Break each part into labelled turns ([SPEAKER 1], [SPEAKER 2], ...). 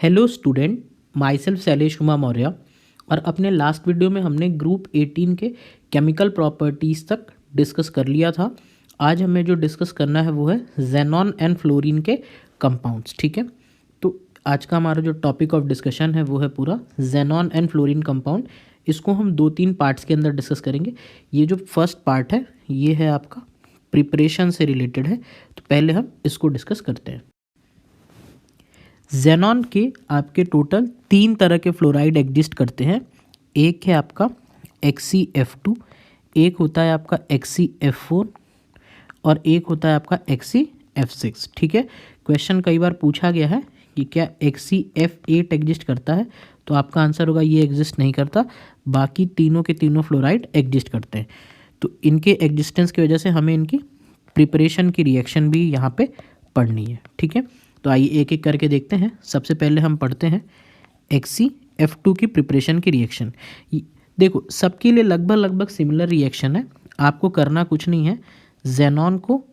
[SPEAKER 1] Hello student, my self Shailesh Kumar Maurya. और अपने last video में हमने ग्रुप 18 के केमिकल प्रॉपर्टीज़ तक डिस्कस कर लिया था। आज हमें जो डिस्कस करना है वो है जेनॉन एंड फ्लोरीन के कंपाउंड्स। ठीक है, तो आज का हमारा जो टॉपिक ऑफ डिस्कशन है वो है पूरा जेनॉन एंड फ्लोरीन कंपाउंड। इसको हम 2-3 पार्ट्स के अंदर डिस्कस करेंगे। ये जो फर्स्ट पार्ट है ये है आपका प्रिपरेशन से रिलेटेड है, तो पहले हम इसको डिस्कस करते हैं। जेनॉन के आपके टोटल 3 तरह के फ्लोराइड एग्जिस्ट करते हैं। एक है आपका XeF2, एक होता है आपका XeF4 और एक होता है आपका XeF6। ठीक है, क्वेश्चन कई बार पूछा गया है कि क्या XeF8 एग्जिस्ट करता है, तो आपका आंसर होगा ये एग्जिस्ट नहीं करता। बाकी तीनों के तीनों फ्लोराइड एग्जिस्ट करते हैं। तो इनके एग्जिस्टेंस की वजह से हमें इनकी प्रिपरेशन की रिएक्शन भी यहाँ पे पढ़नी है। ठीक है, तो आइए एक एक करके देखते हैं। सबसे पहले हम पढ़ते हैं XeF2 की प्रिपरेशन की रिएक्शन। देखो सबके लिए लगभग सिमिलर रिएक्शन है। आपको करना कुछ नहीं है, जेनॉन को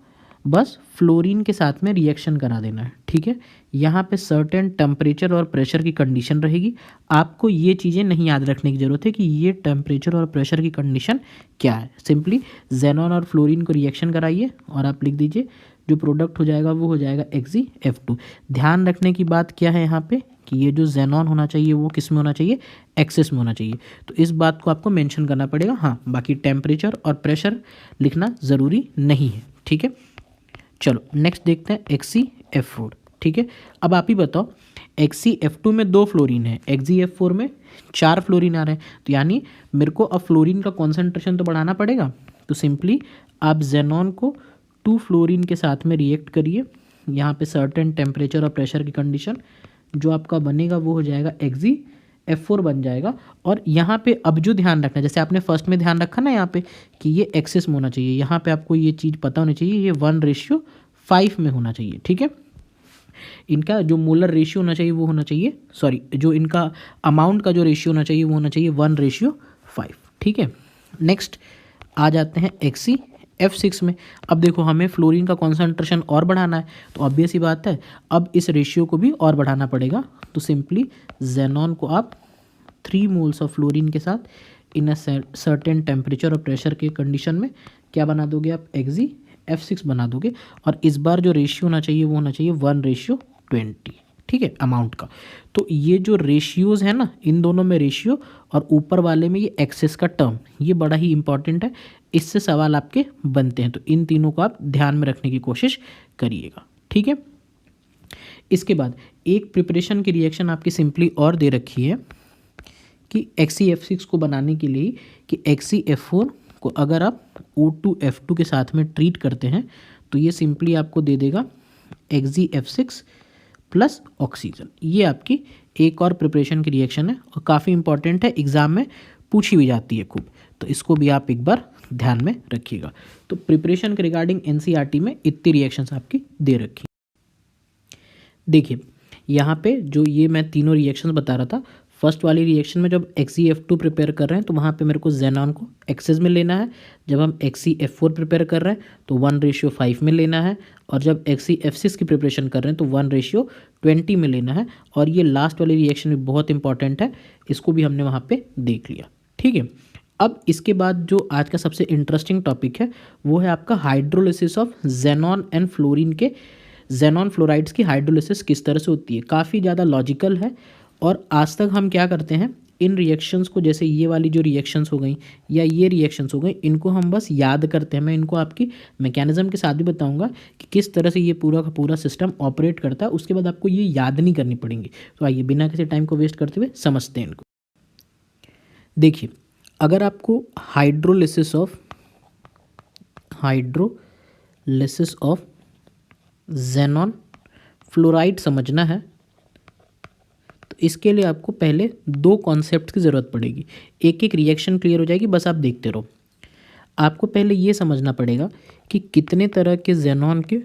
[SPEAKER 1] बस फ्लोरीन के साथ में रिएक्शन करा देना है। ठीक है, यहाँ पे सर्टेन टेम्परेचर और प्रेशर की कंडीशन रहेगी। आपको ये चीज़ें नहीं याद रखने की ज़रूरत है कि ये टेम्परेचर और प्रेशर की कंडीशन क्या है। सिंपली जेनॉन और फ्लोरीन को रिएक्शन कराइए और आप लिख दीजिए, जो प्रोडक्ट हो जाएगा वो हो जाएगा XeF2। ध्यान रखने की बात क्या है यहाँ पे कि ये जो जेनॉन होना चाहिए वो किस में होना चाहिए, एक्सेस में होना चाहिए। तो इस बात को आपको मेंशन करना पड़ेगा। हाँ, बाकी टेम्परेचर और प्रेशर लिखना ज़रूरी नहीं है। ठीक है, चलो नेक्स्ट देखते हैं XeF4। ठीक है, अब आप ही बताओ, XeF2 में 2 फ्लोरीन है, XeF4 में 4 फ्लोरीन आ रहे हैं, तो यानी मेरे को अब फ्लोरीन का कॉन्सेंट्रेशन तो बढ़ाना पड़ेगा। तो सिंपली आप जेनॉन को 2 फ्लोरीन के साथ में रिएक्ट करिए। यहाँ पे सर्टेन टेम्परेचर और प्रेशर की कंडीशन जो आपका बनेगा वो हो जाएगा XeF4 बन जाएगा। और यहाँ पे अब जो ध्यान रखना है, जैसे आपने फर्स्ट में ध्यान रखा ना यहाँ पे कि ये एक्सेस में होना चाहिए, यहाँ पे आपको ये चीज़ पता होनी चाहिए, ये 1:5 में होना चाहिए। ठीक है, इनका जो मोलर रेशियो होना चाहिए वो होना चाहिए, सॉरी जो इनका अमाउंट का जो रेशियो होना चाहिए वो होना चाहिए 1:5। ठीक है, नेक्स्ट आ जाते हैं XeF6 में। अब देखो हमें फ्लोरीन का कॉन्सेंट्रेशन और बढ़ाना है, तो ऑब्वियस ही बात है अब इस रेशियो को भी और बढ़ाना पड़ेगा। तो सिंपली जेनॉन को आप 3 मोल्स ऑफ फ्लोरीन के साथ इन अ सर्टेन टेम्परेचर और प्रेशर के कंडीशन में क्या बना दोगे आप, XeF6 बना दोगे। और इस बार जो रेशियो होना चाहिए वो होना चाहिए 1:20। ठीक है, अमाउंट का। तो ये जो रेशियोज़ है ना, इन दोनों में रेशियो और ऊपर वाले में ये एक्सेस का टर्म, ये बड़ा ही इंपॉर्टेंट है, इससे सवाल आपके बनते हैं। तो इन तीनों को आप ध्यान में रखने की कोशिश करिएगा। ठीक है, इसके बाद एक प्रिपरेशन की रिएक्शन आपकी सिंपली और दे रखी है कि XeF6 को बनाने के लिए कि XeF4 को अगर आप O2F2 के साथ में ट्रीट करते हैं तो ये सिंपली आपको दे देगा XeF6 प्लस ऑक्सीजन। ये आपकी एक और प्रिपरेशन की रिएक्शन है और काफ़ी इंपॉर्टेंट है, एग्जाम में पूछी भी जाती है खूब, तो इसको भी आप एक बार ध्यान में रखिएगा। तो प्रिपरेशन के रिगार्डिंग NCERT में इतनी रिएक्शंस आपकी दे रखी। देखिए यहाँ पे जो ये मैं तीनों रिएक्शंस बता रहा था, फर्स्ट वाली रिएक्शन में जब XeF2 प्रिपेयर कर रहे हैं तो वहाँ पे मेरे को जेनॉन को एक्सेस में लेना है। जब हम XeF4 प्रिपेयर कर रहे हैं तो 1:5 में लेना है। और जब XeF6 की प्रिपरेशन कर रहे हैं तो 1:20 में लेना है। और ये लास्ट वाली रिएक्शन भी बहुत इंपॉर्टेंट है, इसको भी हमने वहाँ पर देख लिया। ठीक है, अब इसके बाद जो आज का सबसे इंटरेस्टिंग टॉपिक है वो है आपका hydrolysis of xenon and fluorine के, जेनॉन फ्लोराइड्स की हाइड्रोलिसिस किस तरह से होती है। काफ़ी ज़्यादा लॉजिकल है। और आज तक हम क्या करते हैं, इन रिएक्शंस को, जैसे ये वाली जो रिएक्शंस हो गई या ये रिएक्शंस हो गई, इनको हम बस याद करते हैं। मैं इनको आपकी मैकेनिज्म के साथ भी बताऊंगा कि किस तरह से ये पूरा का पूरा सिस्टम ऑपरेट करता है। उसके बाद आपको ये याद नहीं करनी पड़ेंगी। तो आइए बिना किसी टाइम को वेस्ट करते हुए समझते हैं इनको। देखिए, अगर आपको हाइड्रोलिसिस ऑफ जेनॉन फ्लोराइड समझना है तो इसके लिए आपको पहले 2 कॉन्सेप्ट की ज़रूरत पड़ेगी। एक एक रिएक्शन क्लियर हो जाएगी, बस आप देखते रहो। आपको पहले ये समझना पड़ेगा कि कितने तरह के जेनॉन के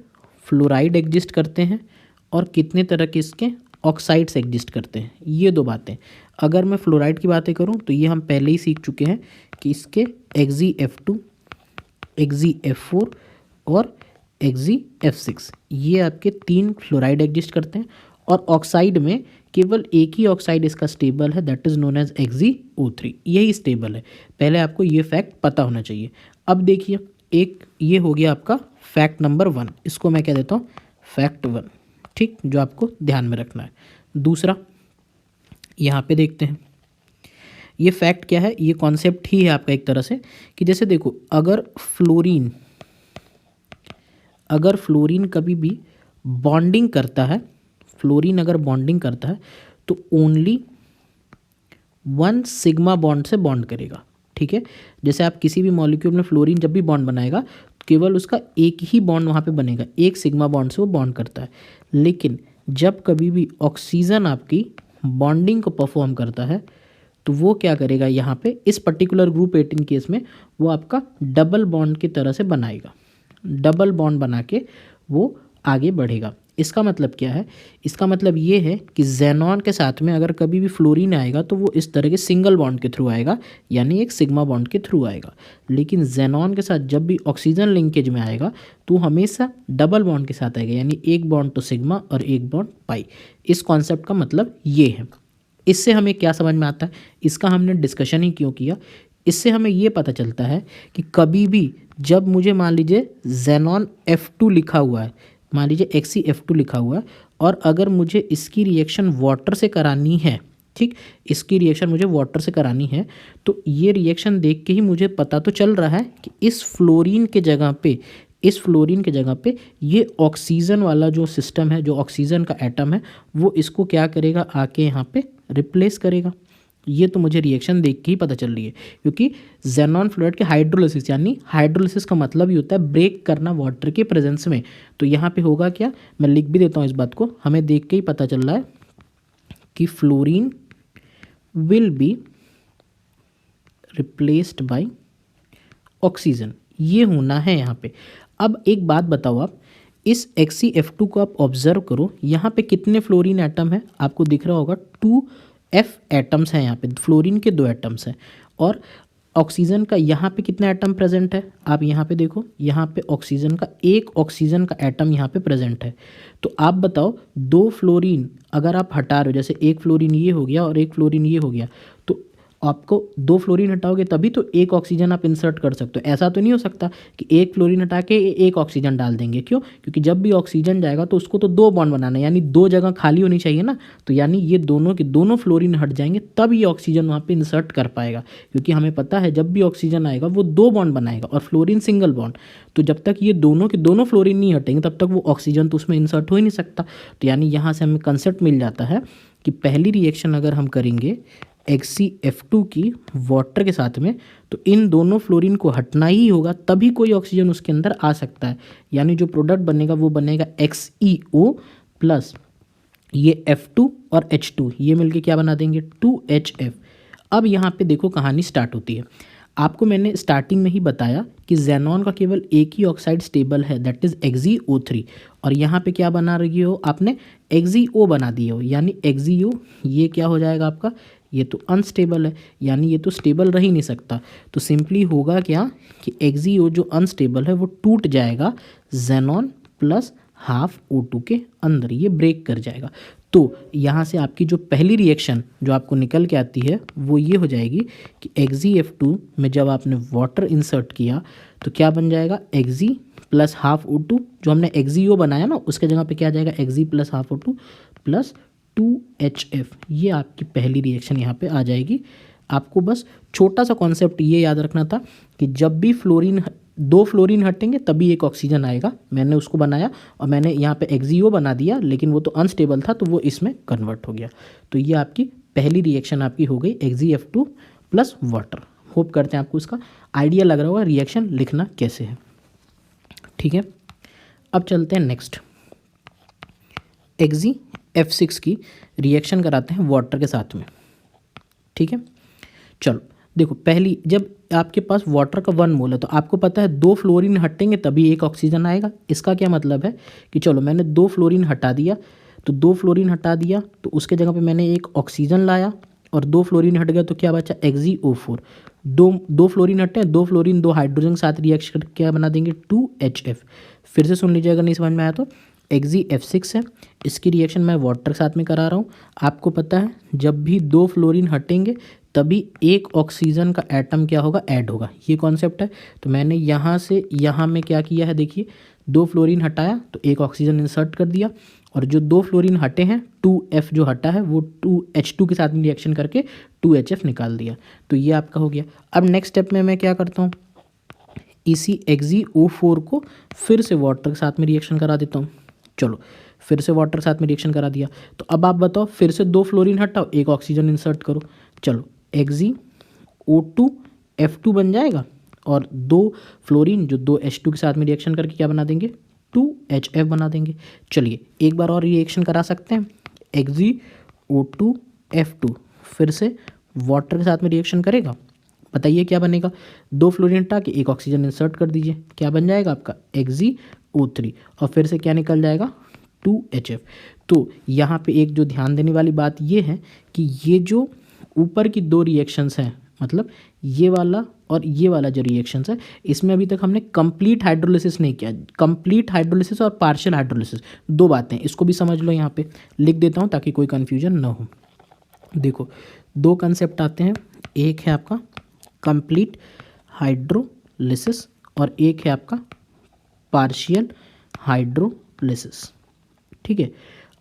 [SPEAKER 1] फ्लोराइड एग्जिस्ट करते हैं और कितने तरह के इसके ऑक्साइड्स एग्जिस्ट करते हैं। ये 2 बातें। अगर मैं फ्लोराइड की बातें करूँ तो ये हम पहले ही सीख चुके हैं कि इसके XeF2, XeF4 और XeF6 ये आपके 3 फ्लोराइड एग्जिस्ट करते हैं। और ऑक्साइड में केवल एक ही ऑक्साइड इसका स्टेबल है, that is known as XeO3, यही स्टेबल है। पहले आपको ये फैक्ट पता होना चाहिए। अब देखिए, एक ये हो गया आपका फैक्ट नंबर 1, इसको मैं कह देता हूँ फैक्ट 1, ठीक, जो आपको ध्यान में रखना है। दूसरा यहाँ पे देखते हैं, ये फैक्ट क्या है, ये कॉन्सेप्ट ही है आपका एक तरह से कि जैसे देखो, अगर फ्लोरीन कभी भी बॉन्डिंग करता है, फ्लोरीन अगर बॉन्डिंग करता है तो ओनली 1 सिग्मा बॉन्ड से बॉन्ड करेगा, ठीक है। जैसे आप किसी भी मॉलिक्यूल में फ्लोरीन जब भी बॉन्ड बनाएगा तो केवल उसका एक ही बॉन्ड वहाँ पे बनेगा, एक सिग्मा बॉन्ड से वो बॉन्ड करता है। लेकिन जब कभी भी ऑक्सीजन आपकी बॉन्डिंग को परफॉर्म करता है तो वो क्या करेगा, यहाँ पे इस पर्टिकुलर ग्रुप 18 केस में वो आपका डबल बॉन्ड की तरह से बनाएगा, डबल बॉन्ड बना के वो आगे बढ़ेगा। इसका मतलब क्या है, इसका मतलब ये है कि ज़ेनॉन के साथ में अगर कभी भी फ्लोरीन आएगा तो वो इस तरह के सिंगल बॉन्ड के थ्रू आएगा, यानी एक सिग्मा बॉन्ड के थ्रू आएगा। लेकिन ज़ेनॉन के साथ जब भी ऑक्सीजन लिंकेज में आएगा तो हमेशा डबल बॉन्ड के साथ आएगा, यानी एक बॉन्ड तो सिग्मा और एक बॉन्ड पाई। इस कॉन्सेप्ट का मतलब ये है। इससे हमें क्या समझ में आता है, इसका हमने डिस्कशन ही क्यों किया, इससे हमें ये पता चलता है कि कभी भी जब मुझे मान लीजिए ज़ेनॉन F2 लिखा हुआ है, मान लीजिए XeF2 लिखा हुआ है, और अगर मुझे इसकी रिएक्शन वाटर से करानी है, ठीक, इसकी रिएक्शन मुझे वाटर से करानी है, तो ये रिएक्शन देख के ही मुझे पता तो चल रहा है कि इस फ्लोरीन के जगह पे ये ऑक्सीजन वाला जो सिस्टम है, जो ऑक्सीजन का एटम है, वो इसको क्या करेगा, आके यहाँ पे रिप्लेस करेगा। ये तो मुझे रिएक्शन देख के ही पता चल रही है, क्योंकि ज़ेनॉन फ्लोराइड के हाइड्रोलिसिस, यानी हाइड्रोलिसिस का मतलब ही होता है ब्रेक करना वाटर के प्रेजेंस में। तो यहाँ पे होगा क्या, मैं लिख भी देता हूँ इस बात को, हमें देख के ही पता चल रहा है कि fluorine will be replaced by oxygen, ये होना है यहाँ पे। अब एक बात बताओ, आप इस XeF2 को आप ऑब्जर्व करो, यहाँ पे कितने फ्लोरीन एटम है, आपको दिख रहा होगा 2F एटम्स हैं, यहाँ पे फ्लोरीन के 2 एटम्स हैं, और ऑक्सीजन का यहाँ पे कितना एटम प्रेजेंट है, आप यहाँ पे देखो, यहाँ पे ऑक्सीजन का एक ऑक्सीजन का एटम यहाँ पे प्रेजेंट है। तो आप बताओ, 2 फ्लोरीन अगर आप हटा रहे हो, जैसे एक फ्लोरीन ये हो गया और एक फ्लोरीन ये हो गया, तो आपको 2 फ्लोरीन हटाओगे तभी तो एक ऑक्सीजन आप इंसर्ट कर सकते हो। ऐसा तो नहीं हो सकता कि एक फ्लोरीन हटा के एक ऑक्सीजन डाल देंगे, क्यों, क्योंकि जब भी ऑक्सीजन जाएगा तो उसको तो 2 बॉन्ड बनाना है, यानी 2 जगह खाली होनी चाहिए ना। तो यानी ये दोनों के दोनों फ्लोरीन हट जाएंगे तब ये ऑक्सीजन वहाँ पे इंसर्ट कर पाएगा, क्योंकि हमें पता है जब भी ऑक्सीजन आएगा वो 2 बॉन्ड बनाएगा और फ्लोरीन सिंगल बॉन्ड। तो जब तक ये दोनों के दोनों फ्लोरीन नहीं हटेंगे तब तक वो ऑक्सीजन तो उसमें इंसर्ट हो ही नहीं सकता। तो यानी यहाँ से हमें कंसेप्ट मिल जाता है कि पहली रिएक्शन अगर हम करेंगे XeF2 की वाटर के साथ में, तो इन दोनों फ्लोरीन को हटना ही होगा, तभी कोई ऑक्सीजन उसके अंदर आ सकता है। यानी जो प्रोडक्ट बनेगा वो बनेगा XeO प्लस ये F2 और H2, ये मिलके क्या बना देंगे 2HF। अब यहाँ पे देखो कहानी स्टार्ट होती है। आपको मैंने स्टार्टिंग में ही बताया कि ज़ेनॉन का केवल एक ही ऑक्साइड स्टेबल है, दैट इज़ XeO3, और यहाँ पे क्या बना रही हो आपने, XeO बना दिए हो, यानी XeO ये क्या हो जाएगा आपका, ये तो अनस्टेबल है, यानी ये तो स्टेबल रह ही नहीं सकता। तो सिंपली होगा क्या कि XeO जो अनस्टेबल है वो टूट जाएगा ज़ेनॉन प्लस हाफ O2 के अंदर, ये ब्रेक कर जाएगा। तो यहाँ से आपकी जो पहली रिएक्शन जो आपको निकल के आती है वो ये हो जाएगी कि XeF2 में जब आपने वाटर इंसर्ट किया तो क्या बन जाएगा, Xe प्लस हाफ O2, जो हमने XeO बनाया ना उसके जगह पे क्या आ जाएगा, Xe plus half O2 plus 2HF। ये आपकी पहली रिएक्शन यहाँ पे आ जाएगी। आपको बस छोटा सा कॉन्सेप्ट ये याद रखना था कि जब भी फ्लोरीन 2 फ्लोरीन हटेंगे तभी एक ऑक्सीजन आएगा। मैंने उसको बनाया और मैंने यहाँ पे XeO बना दिया, लेकिन वो तो अनस्टेबल था तो वो इसमें कन्वर्ट हो गया। तो ये आपकी पहली रिएक्शन आपकी हो गई XeF2 प्लस वाटर। होप करते हैं आपको इसका आइडिया लग रहा होगा रिएक्शन लिखना कैसे है। ठीक है, अब चलते हैं नेक्स्ट, XeF6 की रिएक्शन कराते हैं वाटर के साथ में। ठीक है, चलो देखो, पहली जब आपके पास वाटर का 1 मोल है तो आपको पता है 2 फ्लोरीन हटेंगे तभी एक ऑक्सीजन आएगा। इसका क्या मतलब है कि चलो मैंने 2 फ्लोरीन हटा दिया, तो 2 फ्लोरीन हटा दिया तो उसके जगह पे मैंने एक ऑक्सीजन लाया और 2 फ्लोरीन हट गया तो क्या बचा, XeO4। 2 फ्लोरीन हटे, 2 फ्लोरीन 2 हाइड्रोजन के साथ रिएक्शन करके क्या बना देंगे, 2HF। फिर से सुन लीजिए अगर नहीं समझ में आया तो, Xg(F6) है, इसकी रिएक्शन मैं वाटर के साथ में करा रहा हूँ। आपको पता है जब भी दो फ्लोरीन हटेंगे तभी एक ऑक्सीजन का एटम क्या होगा, ऐड होगा, ये कॉन्सेप्ट है। तो मैंने यहाँ से यहाँ में क्या किया है, देखिए 2 फ्लोरीन हटाया तो एक ऑक्सीजन इंसर्ट कर दिया, और जो 2 फ्लोरीन हटे हैं 2F जो हटा है वो 2H2 के साथ में रिएक्शन करके 2HF निकाल दिया। तो ये आपका हो गया। अब नेक्स्ट स्टेप में मैं क्या करता हूँ, इसी XeO4 को फिर से वाटर के साथ में रिएक्शन करा देता हूँ। चलो फिर से वाटर के साथ में रिएक्शन करा दिया, तो अब आप बताओ फिर से 2 फ्लोरीन हटाओ, एक ऑक्सीजन इंसर्ट करो। चलो XeO2F2 बन जाएगा, और 2 फ्लोरीन जो 2H2 के साथ में रिएक्शन करके क्या बना देंगे, 2HF बना देंगे। चलिए एक बार और रिएक्शन करा सकते हैं। XeO2F2 फिर से वाटर के साथ में रिएक्शन करेगा, बताइए क्या बनेगा। 2 फ्लोरीन हटा के एक ऑक्सीजन इंसर्ट कर दीजिए, क्या बन जाएगा आपका XeO3, और फिर से क्या निकल जाएगा, 2HF। तो यहाँ पे एक जो ध्यान देने वाली बात ये है कि ये जो ऊपर की 2 रिएक्शंस हैं, मतलब ये वाला और ये वाला जो रिएक्शंस है, इसमें अभी तक हमने कंप्लीट हाइड्रोलिसिस नहीं किया। कंप्लीट हाइड्रोलिसिस और पार्शियल हाइड्रोलिसिस 2 बातें, इसको भी समझ लो। यहाँ पे लिख देता हूँ ताकि कोई कन्फ्यूजन ना हो। देखो 2 कंसेप्ट आते हैं, एक है आपका कंप्लीट हाइड्रोलिसिस और एक है आपका पार्शियल हाइड्रोलिसिस, ठीक है।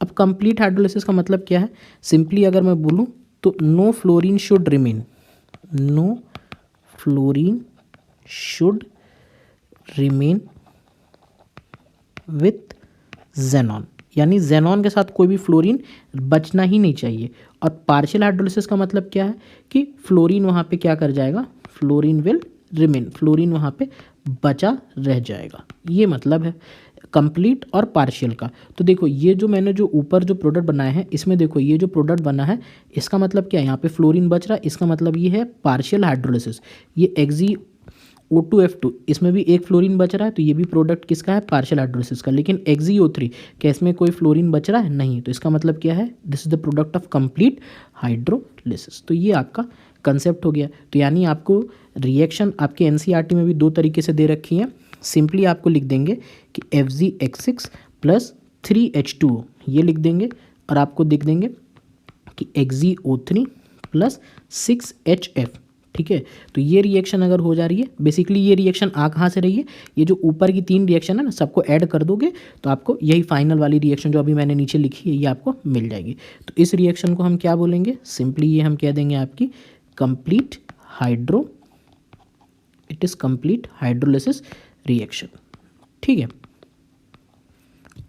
[SPEAKER 1] अब कंप्लीट हाइड्रोलिसिस का मतलब क्या है, सिंपली अगर मैं बोलूँ तो no fluorine should remain, no fluorine should remain with xenon, यानी जेनॉन के साथ कोई भी फ्लोरीन बचना ही नहीं चाहिए। और पार्शियल हाइड्रोलिसिस का मतलब क्या है कि फ्लोरीन वहाँ पे क्या कर जाएगा, फ्लोरीन विल रिमेन, फ्लोरीन वहाँ पे बचा रह जाएगा, ये मतलब है कंप्लीट और पार्शियल का। तो देखो ये जो मैंने जो ऊपर जो प्रोडक्ट बनाए हैं, इसमें देखो ये जो प्रोडक्ट बना है इसका मतलब क्या है, यहाँ पे फ्लोरीन बच रहा है, इसका मतलब ये है पार्शियल हाइड्रोलिसिस। ये XeO2F2 इसमें भी एक फ्लोरीन बच रहा है, तो ये भी प्रोडक्ट किसका है, पार्शियल हाइड्रोलिसिस का। लेकिन XeO3 क्या इसमें कोई फ्लोरीन बच रहा है, नहीं, तो इसका मतलब क्या है, this is the product of complete hydrolysis. तो ये आपका कंसेप्ट हो गया। तो यानी आपको रिएक्शन आपके एनसीईआरटी में भी 2 तरीके से दे रखी हैं। सिंपली आपको लिख देंगे कि FgX6 + 3H2O ये लिख देंगे, और आपको लिख देंगे कि XeO3 + 6HF, ठीक है। तो ये रिएक्शन अगर हो जा रही है, बेसिकली ये रिएक्शन आ कहाँ से रही है, ये जो ऊपर की 3 रिएक्शन है ना, सबको ऐड कर दोगे तो आपको यही फाइनल वाली रिएक्शन जो अभी मैंने नीचे लिखी है ये आपको मिल जाएगी। तो इस रिएक्शन को हम क्या बोलेंगे, सिंपली ये हम कह देंगे आपकी complete it is complete hydrolysis reaction, ठीक है।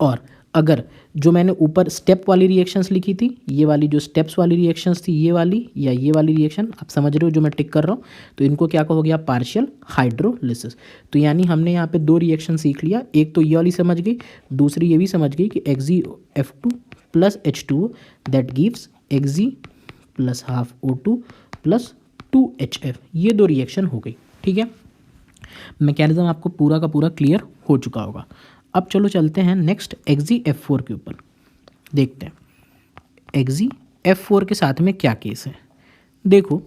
[SPEAKER 1] और अगर जो मैंने ऊपर स्टेप वाली रिएक्शंस लिखी थी, ये वाली जो स्टेप्स वाली रिएक्शंस थी, ये वाली या ये वाली रिएक्शन, आप समझ रहे हो जो मैं टिक कर रहा हूँ, तो इनको क्या हो गया, पार्शियल हाइड्रोलिसिस। तो यानी हमने यहाँ पे 2 रिएक्शन सीख लिया, एक तो ये वाली समझ गई, दूसरी ये भी समझ गई कि XeF2 + H2O that gives Xe + ½ O2 + 2HF, ये 2 रिएक्शन हो गई, ठीक है। मैकेनिज्म आपको पूरा का पूरा क्लियर हो चुका होगा। अब चलो चलते हैं नेक्स्ट XeF4 के ऊपर, देखते हैं XeF4 के साथ में क्या केस है। देखो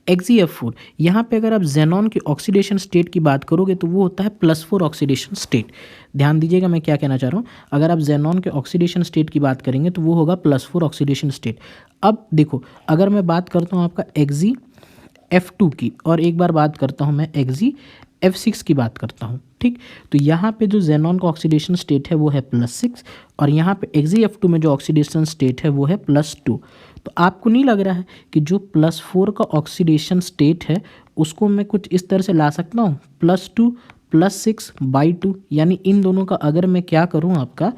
[SPEAKER 1] XeF4 यहाँ पे अगर आप जेनॉन के ऑक्सीडेशन स्टेट की बात करोगे तो वो होता है +4 ऑक्सीडेशन स्टेट। ध्यान दीजिएगा मैं क्या कहना चाह रहा हूँ, अगर आप जेनॉन के ऑक्सीडेशन स्टेट की बात करेंगे तो वो होगा +4 ऑक्सीडेशन स्टेट। अब देखो अगर मैं बात करता हूँ आपका XeF2 की, और एक बार बात करता हूँ मैं XeF6 की बात करता हूँ, ठीक। तो यहाँ पे जो जेनॉन का ऑक्सीडेशन स्टेट है वो है +6, और यहाँ पे XeF2 में जो ऑक्सीडेशन स्टेट है वो है +2। तो आपको नहीं लग रहा है कि जो +4 का ऑक्सीडेशन स्टेट है उसको मैं कुछ इस तरह से ला सकता हूँ, +2 + 6/2, यानी इन दोनों का अगर मैं क्या करूँ, आपका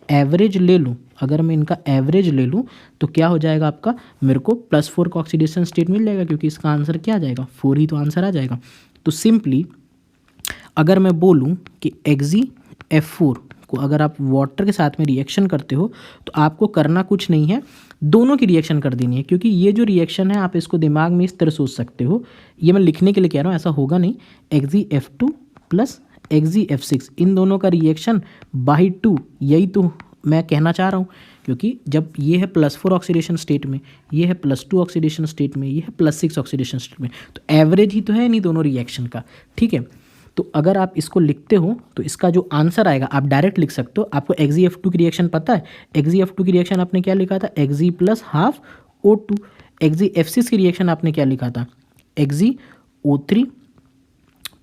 [SPEAKER 1] एवरेज ले लूँ, अगर मैं इनका एवरेज ले लूँ तो क्या हो जाएगा आपका, मेरे को +4 का ऑक्सीडेशन स्टेट मिल जाएगा, क्योंकि इसका आंसर क्या आ जाएगा, 4 ही तो आंसर आ जाएगा। तो सिंपली अगर मैं बोलूँ कि XeF4 को अगर आप वाटर के साथ में रिएक्शन करते हो तो आपको करना कुछ नहीं है, दोनों की रिएक्शन कर देनी है। क्योंकि ये जो रिएक्शन है आप इसको दिमाग में इस तरह सोच सकते हो, ये मैं लिखने के लिए कह रहा हूँ, ऐसा होगा नहीं, XeF2 + XeF6 इन दोनों का रिएक्शन बाई 2, यही तो मैं कहना चाह रहा हूँ। क्योंकि जब ये है +4 ऑक्सीडेशन स्टेट में, ये है +2 ऑक्सीडेशन स्टेट में, ये है +6 ऑक्सीडेशन स्टेट में, तो एवरेज ही तो है नहीं दोनों रिएक्शन का, ठीक है। तो अगर आप इसको लिखते हो तो इसका जो आंसर आएगा आप डायरेक्ट लिख सकते हो। आपको Xg(F2) की रिएक्शन पता है, Xg(F2) की रिएक्शन आपने क्या लिखा था, Xg plus half O2। Xg(F6) की रिएक्शन आपने क्या लिखा था, XgO3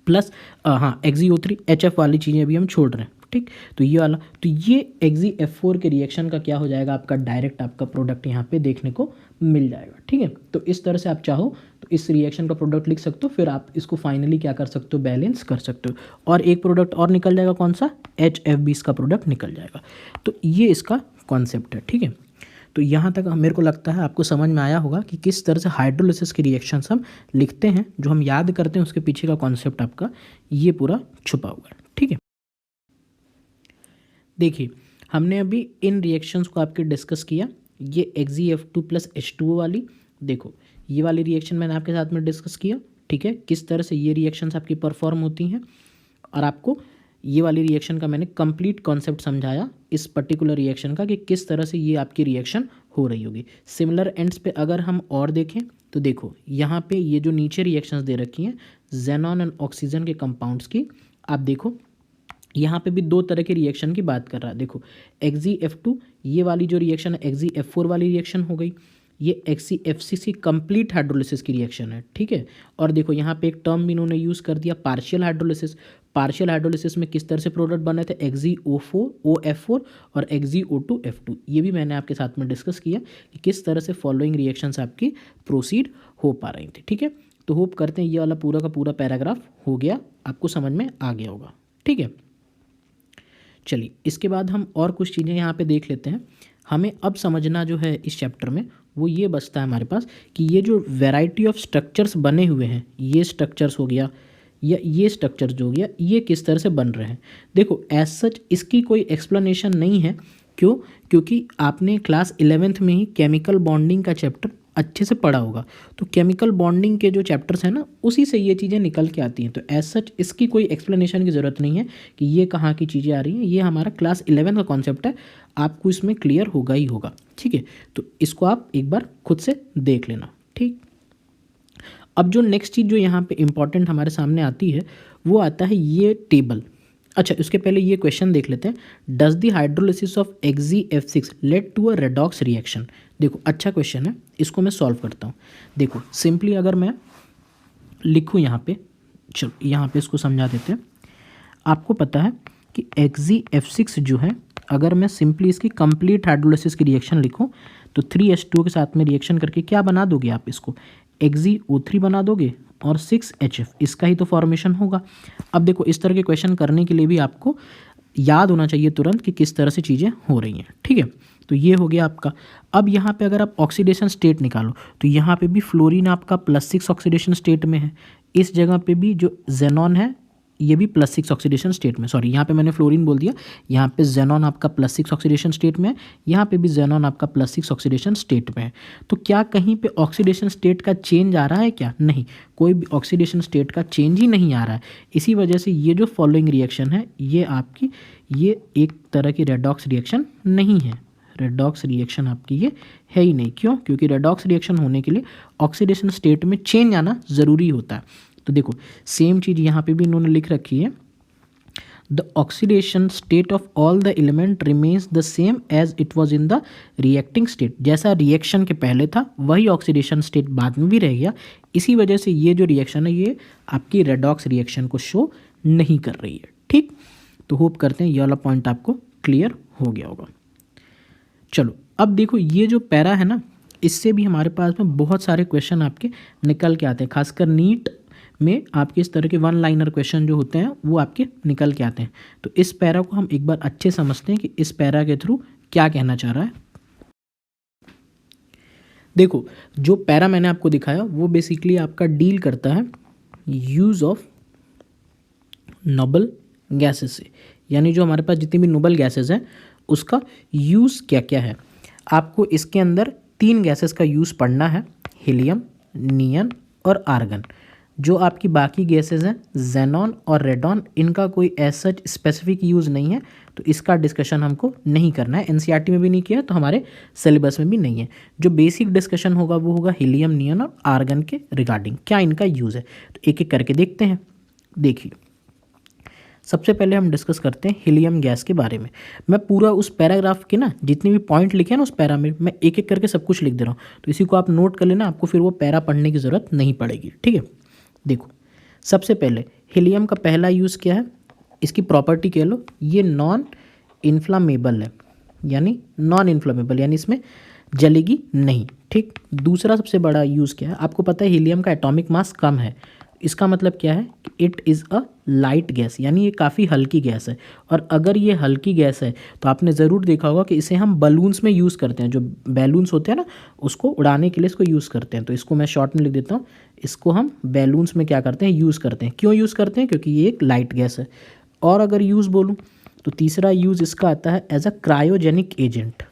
[SPEAKER 1] प्लस XgO3। HF वाली चीज़ें अभी हम छोड़ रहे हैं, ठीक। तो ये वाला, तो ये Xg(F4) के रिएक्शन का क्या हो जाएगा, आपका डायरेक्ट आपका प्रोडक्ट यहाँ पे देखने को मिल जाएगा, ठीक है। तो इस तरह से आप चाहो तो इस रिएक्शन का प्रोडक्ट लिख सकते हो, फिर आप इसको फाइनली क्या कर सकते हो, बैलेंस कर सकते हो। और एक प्रोडक्ट और निकल जाएगा, कौन सा, HF20 का प्रोडक्ट निकल जाएगा। तो ये इसका कॉन्सेप्ट है, ठीक है। तो यहाँ तक मेरे को लगता है आपको समझ में आया होगा कि किस तरह से हाइड्रोलिसिस की रिएक्शंस हम लिखते हैं, जो हम याद करते हैं उसके पीछे का कॉन्सेप्ट आपका ये पूरा छुपा हुआ है, ठीक है। देखिए हमने अभी इन रिएक्शंस को आपके डिस्कस किया। ये Xgf2 प्लस H2O वाली, देखो ये वाली रिएक्शन मैंने आपके साथ में डिस्कस किया, ठीक है, किस तरह से ये रिएक्शंस आपकी परफॉर्म होती हैं। और आपको ये वाली रिएक्शन का मैंने कंप्लीट कॉन्सेप्ट समझाया इस पर्टिकुलर रिएक्शन का, कि किस तरह से ये आपकी रिएक्शन हो रही होगी। सिमिलर एंड्स पे अगर हम और देखें तो देखो यहाँ पे ये जो नीचे रिएक्शंस दे रखी हैं जेनॉन एंड ऑक्सीजन के कंपाउंड्स की, आप देखो यहाँ पे भी दो तरह के रिएक्शन की बात कर रहा है। देखो Xgf2 ये वाली जो रिएक्शन है Xgf4 वाली रिएक्शन हो गई, ये Xgf6 की कंप्लीट हाइड्रोलिसिस की रिएक्शन है, ठीक है। और देखो यहाँ पे एक टर्म भी इन्होंने यूज़ कर दिया, पार्शियल हाइड्रोलिसिस। पार्शियल हाइड्रोलिसिस में किस तरह से प्रोडक्ट बने थे, XgO4 और XgO2F2। ये भी मैंने आपके साथ में डिस्कस किया कि किस तरह से फॉलोइंग रिएक्शंस आपकी प्रोसीड हो पा रही थी, ठीक है। तो होप करते हैं ये वाला पूरा का पूरा पैराग्राफ हो गया, आपको समझ में आ गया होगा, ठीक है। चलिए इसके बाद हम और कुछ चीज़ें यहाँ पे देख लेते हैं। हमें अब समझना जो है इस चैप्टर में वो ये बचता है हमारे पास कि ये जो वैरायटी ऑफ स्ट्रक्चर्स बने हुए हैं, ये स्ट्रक्चर्स हो गया या ये स्ट्रक्चर्स जो हो गया, ये किस तरह से बन रहे हैं। देखो एज सच इसकी कोई एक्सप्लेनेशन नहीं है, क्यों, क्योंकि आपने क्लास 11th में ही केमिकल बॉन्डिंग का चैप्टर अच्छे से पढ़ा होगा। तो केमिकल बॉन्डिंग के जो चैप्टर्स हैं ना, उसी से ये चीज़ें निकल के आती हैं। तो एज सच इसकी कोई एक्सप्लेनेशन की ज़रूरत नहीं है कि ये कहाँ की चीज़ें आ रही हैं। ये हमारा क्लास 11 का कॉन्सेप्ट है, आपको इसमें क्लियर होगा ही होगा, ठीक है। तो इसको आप एक बार खुद से देख लेना, ठीक। अब जो नेक्स्ट चीज़ जो यहाँ पे इम्पॉर्टेंट हमारे सामने आती है वो आता है ये टेबल। अच्छा उसके पहले ये क्वेश्चन देख लेते हैं, does the hydrolysis of Xgf6 led to a redox reaction. देखो अच्छा क्वेश्चन है, इसको मैं सॉल्व करता हूँ। देखो सिंपली अगर मैं लिखूँ यहाँ पे, चलो यहाँ पे इसको समझा देते हैं। आपको पता है कि Xgf6 जो है, अगर मैं सिंपली इसकी कंप्लीट हाइड्रोलिसिस की रिएक्शन लिखूँ तो 3H2O के साथ में रिएक्शन करके क्या बना दोगे आप, इसको XgO3 बना दोगे और 6HF, इसका ही तो फॉर्मेशन होगा। अब देखो इस तरह के क्वेश्चन करने के लिए भी आपको याद होना चाहिए तुरंत कि किस तरह से चीज़ें हो रही हैं, ठीक है। तो ये हो गया आपका। अब यहाँ पे अगर आप ऑक्सीडेशन स्टेट निकालो तो यहाँ पे भी फ्लोरीन आपका +6 ऑक्सीडेशन स्टेट में है, इस जगह पे भी जो जेनॉन है ये भी +6 ऑक्सीडेशन स्टेट में, सॉरी यहाँ पे मैंने फ्लोरीन बोल दिया, यहाँ पे जेनॉन आपका +6 ऑक्सीडेशन स्टेट में है, यहाँ पे भी जेनॉन आपका +6 ऑक्सीडेशन स्टेट में है। तो क्या कहीं पे ऑक्सीडेशन स्टेट का चेंज आ रहा है क्या, नहीं, कोई भी ऑक्सीडेशन स्टेट का चेंज ही नहीं आ रहा है। इसी वजह से ये जो फॉलोइंग रिएक्शन है ये आपकी ये एक तरह की रेडॉक्स रिएक्शन नहीं है। रेडॉक्स रिएक्शन आपकी ये है ही नहीं, क्यों, क्योंकि रेडॉक्स रिएक्शन होने के लिए ऑक्सीडेशन स्टेट में चेंज आना ज़रूरी होता है। तो देखो सेम चीज़ यहाँ पे भी इन्होंने लिख रखी है, the oxidation state of all the element remains the same as it was in the reacting state. जैसा रिएक्शन के पहले था वही ऑक्सीडेशन स्टेट बाद में भी रह गया। इसी वजह से ये जो रिएक्शन है ये आपकी रेडॉक्स रिएक्शन को शो नहीं कर रही है, ठीक। तो होप करते हैं ये वाला पॉइंट आपको क्लियर हो गया होगा। चलो अब देखो ये जो पैरा है ना, इससे भी हमारे पास में बहुत सारे क्वेश्चन आपके निकल के आते हैं, खासकर नीट में आपके इस तरह के 1 लाइनर क्वेश्चन जो होते हैं वो आपके निकल के आते हैं। तो इस पैरा को हम एक बार अच्छे समझते हैं कि इस पैरा के थ्रू क्या कहना चाह रहा है। देखो जो पैरा मैंने आपको दिखाया वो बेसिकली आपका डील करता है यूज़ ऑफ नोबल गैसेस से, यानी जो हमारे पास जितनी भी नोबल गैसेस हैं उसका यूज़ क्या क्या है। आपको इसके अंदर 3 गैसेस का यूज़ पढ़ना है, हीलियम, नियन और आर्गन। जो आपकी बाकी गैसेस हैं जेनॉन और रेडॉन, इनका कोई ऐसा स्पेसिफिक यूज़ नहीं है, तो इसका डिस्कशन हमको नहीं करना है। एनसीईआरटी में भी नहीं किया तो हमारे सिलेबस में भी नहीं है। जो बेसिक डिस्कशन होगा वो होगा हीलियम, नियन और आर्गन के रिगार्डिंग क्या इनका यूज़ है। तो एक एक करके देखते हैं। देखिए सबसे पहले हम डिस्कस करते हैं हीलियम गैस के बारे में। मैं पूरा उस पैराग्राफ के ना जितने भी पॉइंट लिखे हैं ना उस पैरा में, मैं एक एक करके सब कुछ लिख दे रहा हूँ, तो इसी को आप नोट कर लेना, आपको फिर वो पैरा पढ़ने की ज़रूरत नहीं पड़ेगी। ठीक है, देखो सबसे पहले हीलियम का पहला यूज़ क्या है, इसकी प्रॉपर्टी कह लो, ये नॉन इन्फ्लामेबल है, यानी नॉन इन्फ्लामेबल यानी इसमें जलेगी नहीं। ठीक, दूसरा सबसे बड़ा यूज़ क्या है, आपको पता है हीलियम का एटॉमिक मास कम है, इसका मतलब क्या है कि it is a light gas, यानी ये काफ़ी हल्की गैस है। और अगर ये हल्की गैस है तो आपने ज़रूर देखा होगा कि इसे हम बलून्स में यूज़ करते हैं, जो बैलून्स होते हैं ना उसको उड़ाने के लिए इसको यूज़ करते हैं। तो इसको मैं शॉर्ट में लिख देता हूँ, इसको हम बैलून्स में क्या करते हैं, यूज़ करते हैं। क्यों यूज़ करते हैं, क्योंकि ये एक लाइट गैस है। और अगर यूज़ बोलूँ तो तीसरा यूज़ इसका आता है as a cryogenic agent,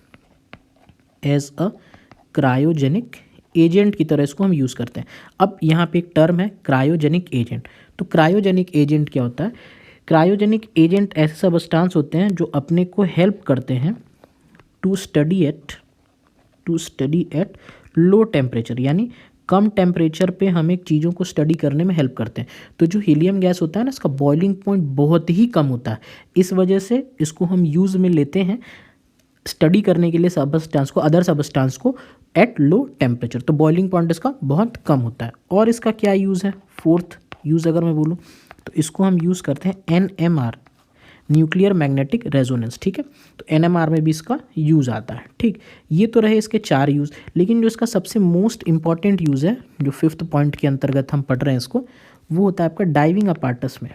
[SPEAKER 1] as a cryogenic agent की तरह इसको हम यूज़ करते हैं। अब यहाँ पे एक टर्म है क्रायोजेनिक एजेंट। तो क्रायोजेनिक एजेंट क्या होता है, क्रायोजेनिक एजेंट ऐसे सबस्टांस होते हैं जो अपने को हेल्प करते हैं to study at low temperature, यानी कम टेम्परेचर पे हम एक चीज़ों को स्टडी करने में हेल्प करते हैं। तो जो हीलियम गैस होता है ना, इसका बॉइलिंग पॉइंट बहुत ही कम होता है, इस वजह से इसको हम यूज़ में लेते हैं स्टडी करने के लिए सबस्टांस को, अदर सबस्टांस को एट लो टेम्परेचर। तो बॉइलिंग पॉइंट इसका बहुत कम होता है। और इसका क्या यूज़ है, फोर्थ यूज़ अगर मैं बोलूँ तो इसको हम यूज़ करते हैं NMR, न्यूक्लियर मैग्नेटिक रेजोनेंस। ठीक है, तो NMR में भी इसका यूज़ आता है। ठीक, ये तो रहे इसके 4 यूज़, लेकिन जो इसका सबसे मोस्ट इंपॉर्टेंट यूज़ है, जो 5th पॉइंट के अंतर्गत हम पढ़ रहे हैं इसको, वो होता है आपका डाइविंग अपार्टस में।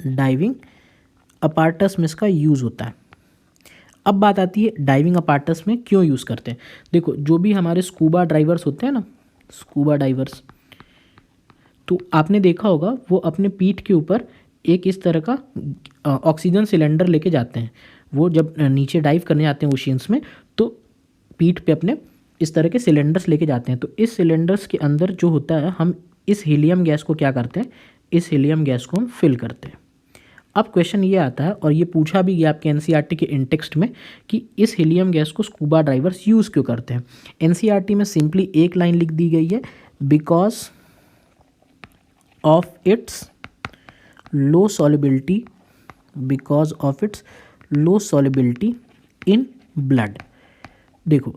[SPEAKER 1] डाइविंग अपार्टस में इसका यूज़ होता है। अब बात आती है डाइविंग अपार्टस में क्यों यूज़ करते हैं। देखो जो भी हमारे स्कूबा डाइवर्स होते हैं ना, स्कूबा डाइवर्स, तो आपने देखा होगा वो अपने पीठ के ऊपर एक इस तरह का ऑक्सीजन सिलेंडर लेके जाते हैं। वो जब नीचे डाइव करने जाते हैं ओशियंस में, तो पीठ पे अपने इस तरह के सिलेंडर्स लेके जाते हैं। तो इस सिलेंडर्स के अंदर जो होता है, हम इस हीलियम गैस को क्या करते हैं, इस हीलियम गैस को हम फिल करते हैं। अब क्वेश्चन ये आता है, और ये पूछा भी गया आपके NCERT के इंटेक्स्ट में, कि इस हीलियम गैस को स्कूबा डाइवर्स यूज़ क्यों करते हैं। NCERT में सिंपली एक लाइन लिख दी गई है, because of its low solubility, because of its low solubility in blood. देखो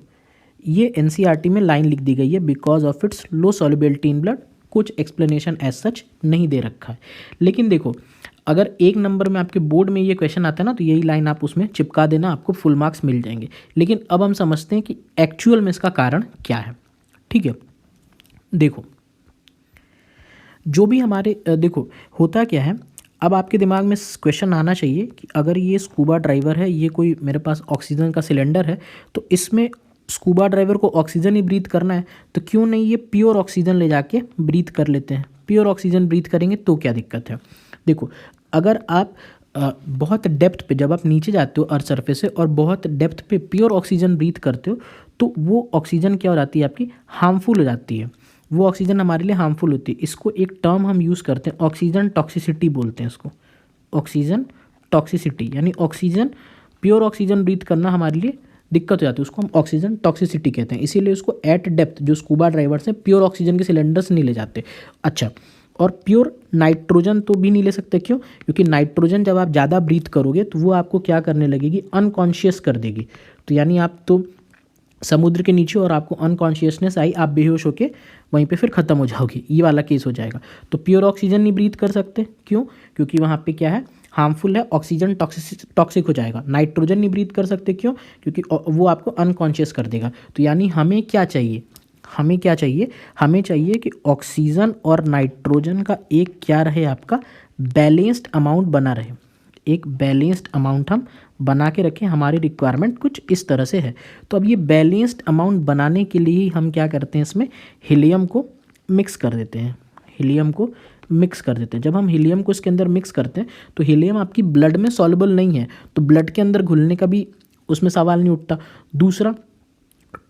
[SPEAKER 1] ये NCERT में लाइन लिख दी गई है, because of its low solubility in blood, कुछ एक्सप्लेनेशन एज सच नहीं दे रखा है। लेकिन देखो अगर 1 नंबर में आपके बोर्ड में ये क्वेश्चन आता है ना, तो यही लाइन आप उसमें चिपका देना, आपको फुल मार्क्स मिल जाएंगे। लेकिन अब हम समझते हैं कि एक्चुअल में इसका कारण क्या है। ठीक है, देखो जो भी हमारे देखो होता क्या है, अब आपके दिमाग में क्वेश्चन आना चाहिए कि अगर ये स्कूबा ड्राइवर है, ये कोई मेरे पास ऑक्सीजन का सिलेंडर है, तो इसमें स्कूबा ड्राइवर को ऑक्सीजन ही ब्रीथ करना है, तो क्यों नहीं ये प्योर ऑक्सीजन ले जाके ब्रीथ कर लेते हैं। प्योर ऑक्सीजन ब्रीथ करेंगे तो क्या दिक्कत है। देखो अगर आप बहुत डेप्थ पे, जब आप नीचे जाते हो अर्थ सरफेस से और बहुत डेप्थ पे प्योर ऑक्सीजन ब्रीथ करते हो, तो वो ऑक्सीजन क्या हो जाती है आपकी, हार्मफुल हो जाती है। वो ऑक्सीजन हमारे लिए हार्मफुल होती है। इसको एक टर्म हम यूज़ करते हैं, ऑक्सीजन टॉक्सिसिटी बोलते हैं इसको, ऑक्सीजन टॉक्सिसिटी, यानी ऑक्सीजन, प्योर ऑक्सीजन ब्रीथ करना हमारे लिए दिक्कत हो जाती है, उसको हम ऑक्सीजन टॉक्सिसिटी कहते हैं। इसीलिए उसको एट डेप्थ जो स्कूबा ड्राइवर्स हैं प्योर ऑक्सीजन के सिलेंडर्स नहीं ले जाते। अच्छा, और प्योर नाइट्रोजन तो भी नहीं ले सकते, क्यों, क्योंकि नाइट्रोजन जब आप ज़्यादा ब्रीथ करोगे तो वो आपको क्या करने लगेगी, अनकॉन्शियस कर देगी। तो यानी आप तो समुद्र के नीचे और आपको अनकॉन्शियसनेस आई, आप बेहोश होके वहीं पे फिर ख़त्म हो जाओगे, ये वाला केस हो जाएगा। तो प्योर ऑक्सीजन नहीं ब्रीथ कर सकते, क्यों, क्योंकि वहाँ पे क्या है, हार्मफुल है, ऑक्सीजन टॉक्सिक हो जाएगा। नाइट्रोजन नहीं ब्रीथ कर सकते, क्यों, क्योंकि वो आपको अनकॉन्शियस कर देगा। तो यानी हमें क्या चाहिए, हमें क्या चाहिए, हमें चाहिए कि ऑक्सीजन और नाइट्रोजन का एक क्या रहे, आपका बैलेंस्ड अमाउंट बना रहे। एक बैलेंस्ड अमाउंट हम बना के रखें, हमारी रिक्वायरमेंट कुछ इस तरह से है। तो अब ये बैलेंस्ड अमाउंट बनाने के लिए ही हम क्या करते हैं, इसमें हीलियम को मिक्स कर देते हैं, हीलियम को मिक्स कर देते हैं। जब हम हीलियम को इसके अंदर मिक्स करते हैं तो हीलियम आपकी ब्लड में सॉल्युबल नहीं है, तो ब्लड के अंदर घुलने का भी उसमें सवाल नहीं उठता। दूसरा,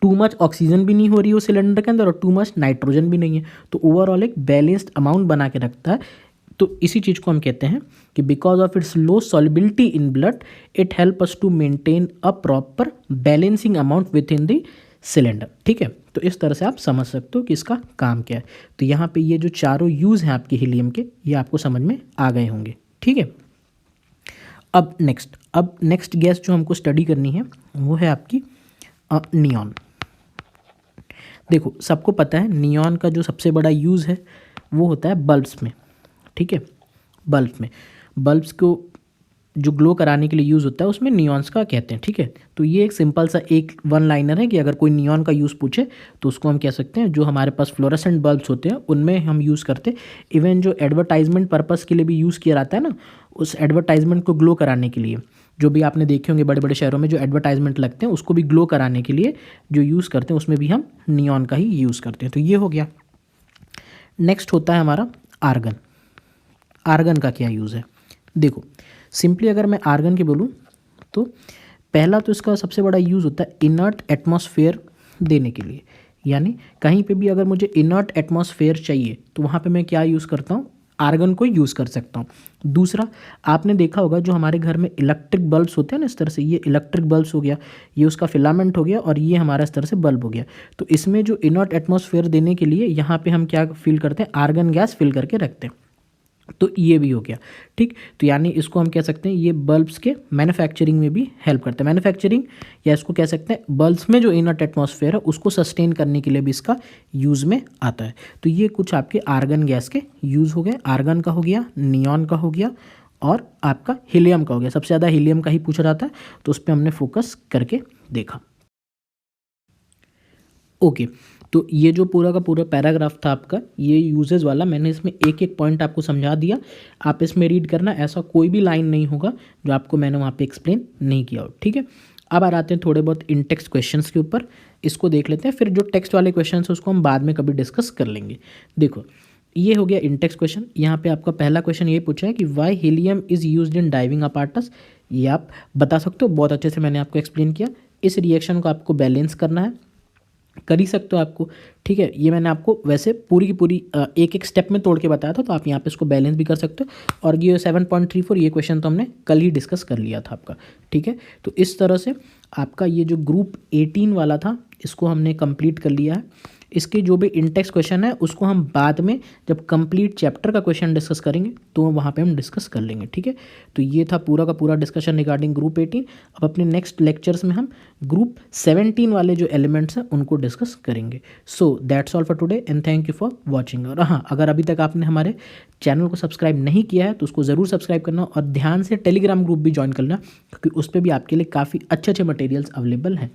[SPEAKER 1] टू मच ऑक्सीजन भी नहीं हो रही है उस सिलेंडर के अंदर और टू मच नाइट्रोजन भी नहीं है, तो ओवरऑल एक बैलेंस्ड अमाउंट बना के रखता है। तो इसी चीज़ को हम कहते हैं कि because of its low solubility in blood, it help us to maintain a proper balancing amount with in the cylinder. ठीक है, तो इस तरह से आप समझ सकते हो कि इसका काम क्या है। तो यहाँ पे ये जो चारों यूज़ हैं आपके हीलियम के, ये आपको समझ में आ गए होंगे। ठीक है, अब नेक्स्ट गैस जो हमको स्टडी करनी है वो है आपकी नियॉन। देखो सबको पता है नियॉन का जो सबसे बड़ा यूज़ है वो होता है बल्ब्स में। ठीक है, बल्ब्स को जो ग्लो कराने के लिए यूज़ होता है उसमें नियॉन्स का कहते हैं। ठीक है, तो ये एक सिंपल सा एक वन लाइनर है कि अगर कोई नियॉन का यूज़ पूछे तो उसको हम कह सकते हैं जो हमारे पास फ्लोरेसेंट बल्ब्स होते हैं उनमें हम यूज़ करते हैं। इवन जो एडवर्टाइजमेंट पर्पज़ के लिए भी यूज़ किया जाता है ना, उस एडवर्टाइजमेंट को ग्लो कराने के लिए, जो भी आपने देखे होंगे बड़े बड़े शहरों में जो एडवर्टाइजमेंट लगते हैं उसको भी ग्लो कराने के लिए जो यूज़ करते हैं उसमें भी हम नियॉन का ही यूज़ करते हैं। तो ये हो गया। नेक्स्ट होता है हमारा आर्गन। आर्गन का क्या यूज़ है? देखो सिंपली अगर मैं आर्गन की बोलूँ तो पहला तो इसका सबसे बड़ा यूज़ होता है इनर्ट एटमॉस्फेयर देने के लिए। यानी कहीं पे भी अगर मुझे इनर्ट एटमॉस्फेयर चाहिए तो वहाँ पे मैं क्या यूज़ करता हूँ? आर्गन को यूज़ कर सकता हूँ। दूसरा, आपने देखा होगा जो हमारे घर में इलेक्ट्रिक बल्ब्स होते हैं ना, इस तरह से ये इलेक्ट्रिक बल्ब्स हो गया, ये उसका फिलामेंट हो गया और ये हमारा इस तरह से बल्ब हो गया। तो इसमें जो इनर्ट एटमॉस्फेयर देने के लिए यहाँ पे हम क्या फिल करते हैं? आर्गन गैस फिल करके रखते हैं। तो ये भी हो गया। ठीक, तो यानी इसको हम कह सकते हैं ये बल्ब्स के मैन्युफैक्चरिंग में भी हेल्प करते हैं। मैन्युफैक्चरिंग या इसको कह सकते हैं बल्ब्स में जो इनर्ट एटमॉस्फेयर है उसको सस्टेन करने के लिए भी इसका यूज़ में आता है। तो ये कुछ आपके आर्गन गैस के यूज़ हो गए। आर्गन का हो गया, नियॉन का हो गया और आपका हीलियम का हो गया। सबसे ज़्यादा हीलियम का ही पूछा जाता है तो उस पर हमने फोकस करके देखा। ओके, तो ये जो पूरा का पूरा पैराग्राफ था आपका ये यूजेस वाला, मैंने इसमें एक एक पॉइंट आपको समझा दिया। आप इसमें रीड करना, ऐसा कोई भी लाइन नहीं होगा जो आपको मैंने वहाँ पे एक्सप्लेन नहीं किया हो। ठीक है, अब आ आते हैं थोड़े बहुत इन टेक्स्ट क्वेश्चंस के ऊपर, इसको देख लेते हैं। फिर जो टेक्स्ट वाले क्वेश्चन है उसको हम बाद में कभी डिस्कस कर लेंगे। देखो ये हो गया इन टेक्स्ट क्वेश्चन। यहाँ पे आपका पहला क्वेश्चन ये पूछा है कि why helium is used in diving apparatus. ये आप बता सकते हो, बहुत अच्छे से मैंने आपको एक्सप्लेन किया। इस रिएक्शन को आपको बैलेंस करना है, कर ही सकते हो आपको। ठीक है, ये मैंने आपको वैसे पूरी की पूरी एक एक स्टेप में तोड़ के बताया था, तो आप यहाँ पे इसको बैलेंस भी कर सकते हो। और ये 7.34 ये क्वेश्चन तो हमने कल ही डिस्कस कर लिया था आपका। ठीक है, तो इस तरह से आपका ये जो ग्रुप 18 वाला था इसको हमने कंप्लीट कर लिया है। इसके जो भी इंटेक्स क्वेश्चन है उसको हम बाद में जब कंप्लीट चैप्टर का क्वेश्चन डिस्कस करेंगे तो वहाँ पे हम डिस्कस कर लेंगे। ठीक है, तो ये था पूरा का पूरा डिस्कशन रिगार्डिंग ग्रुप 18। अब अपने नेक्स्ट लेक्चर्स में हम ग्रुप 17 वाले जो एलिमेंट्स हैं उनको डिस्कस करेंगे। So that's all for today and thank you for watching. और हाँ, अगर अभी तक आपने हमारे चैनल को सब्सक्राइब नहीं किया है तो उसको ज़रूर सब्सक्राइब करना और ध्यान से टेलीग्राम ग्रुप भी ज्वाइन करना, क्योंकि उस पर भी आपके लिए काफ़ी अच्छे अच्छे मटेरियल्स अवेलेबल हैं।